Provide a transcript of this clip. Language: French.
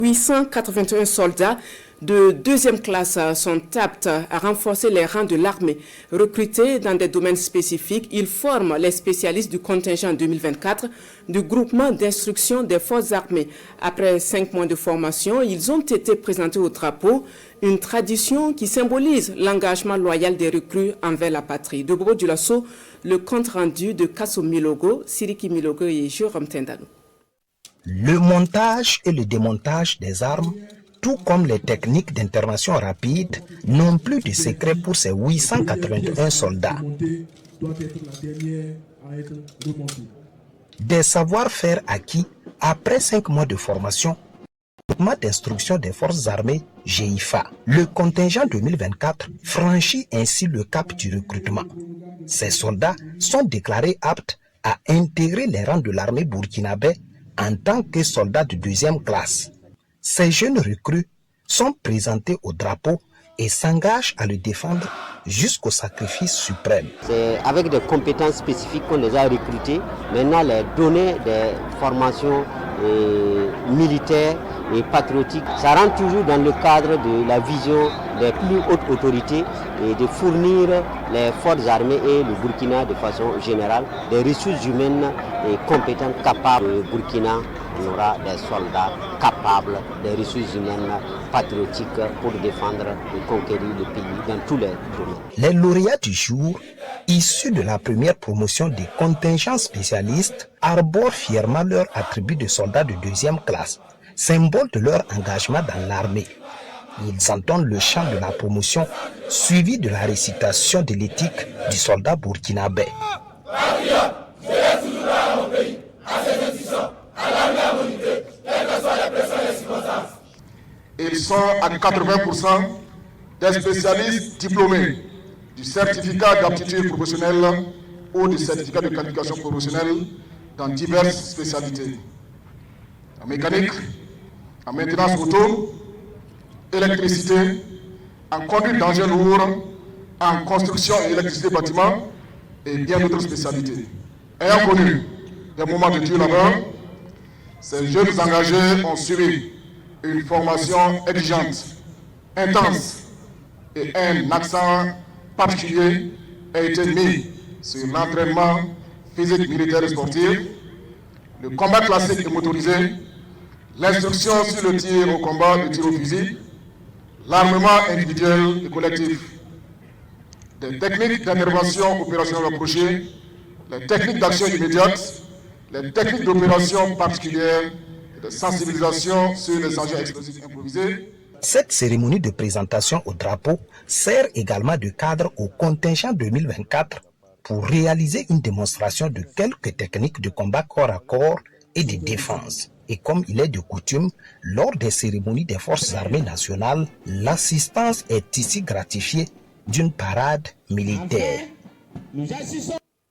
881 soldats de deuxième classe sont aptes à renforcer les rangs de l'armée. Recrutés dans des domaines spécifiques, ils forment les spécialistes du contingent 2024 du groupement d'instruction des forces armées. Après 5 mois de formation, ils ont été présentés au drapeau, une tradition qui symbolise l'engagement loyal des recrues envers la patrie. De Bobo Dioulasso, le compte rendu de Kasso Milogo, Siriki Milogo et Jérôme Tendano. Le montage et le démontage des armes, tout comme les techniques d'intervention rapide, n'ont plus de secret pour ces 881 soldats. Des savoir-faire acquis après 5 mois de formation, le groupement d'instruction des forces armées GIFA. Le contingent 2024 franchit ainsi le cap du recrutement. Ces soldats sont déclarés aptes à intégrer les rangs de l'armée burkinabé en tant que soldats de deuxième classe. Ces jeunes recrues sont présentés au drapeau et s'engagent à le défendre jusqu'au sacrifice suprême. C'est avec des compétences spécifiques qu'on les a recrutés. Maintenant, les données des formations militaires et patriotiques, ça rentre toujours dans le cadre de la vision des plus hautes autorités et de fournir les forces armées et le Burkina de façon générale des ressources humaines et compétentes capables. Le Burkina, on aura des soldats capables, des ressources humaines patriotiques pour défendre et conquérir le pays dans tous les domaines. Les lauréats du jour, issus de la première promotion des contingents spécialistes, arborent fièrement leur attribut de soldats de deuxième classe, symbole de leur engagement dans l'armée. Ils entendent le chant de la promotion, suivi de la récitation de l'éthique du soldat burkinabé. Ils sont à 80% des spécialistes diplômés du certificat d'aptitude professionnelle ou du certificat de qualification professionnelle dans diverses spécialités. En mécanique, en maintenance auto, électricité, en conduite d'engins lourds, en construction et électricité bâtiment et bien d'autres spécialités. Ayant connu des moments de dur labeur, ces jeunes engagés ont suivi une formation exigeante, intense et un accent particulier a été mis sur l'entraînement physique, militaire et sportif, le combat classique et motorisé, l'instruction sur le tir au combat, le tir au fusil, l'armement individuel et collectif, des techniques d'intervention opérationnelle rapprochée, les techniques d'action immédiate, les techniques d'opération particulières et de sensibilisation sur les engins explosifs improvisés. Cette cérémonie de présentation au drapeau sert également de cadre au contingent 2024 pour réaliser une démonstration de quelques techniques de combat corps à corps et de défense. Et comme il est de coutume, lors des cérémonies des forces armées nationales, l'assistance est ici gratifiée d'une parade militaire.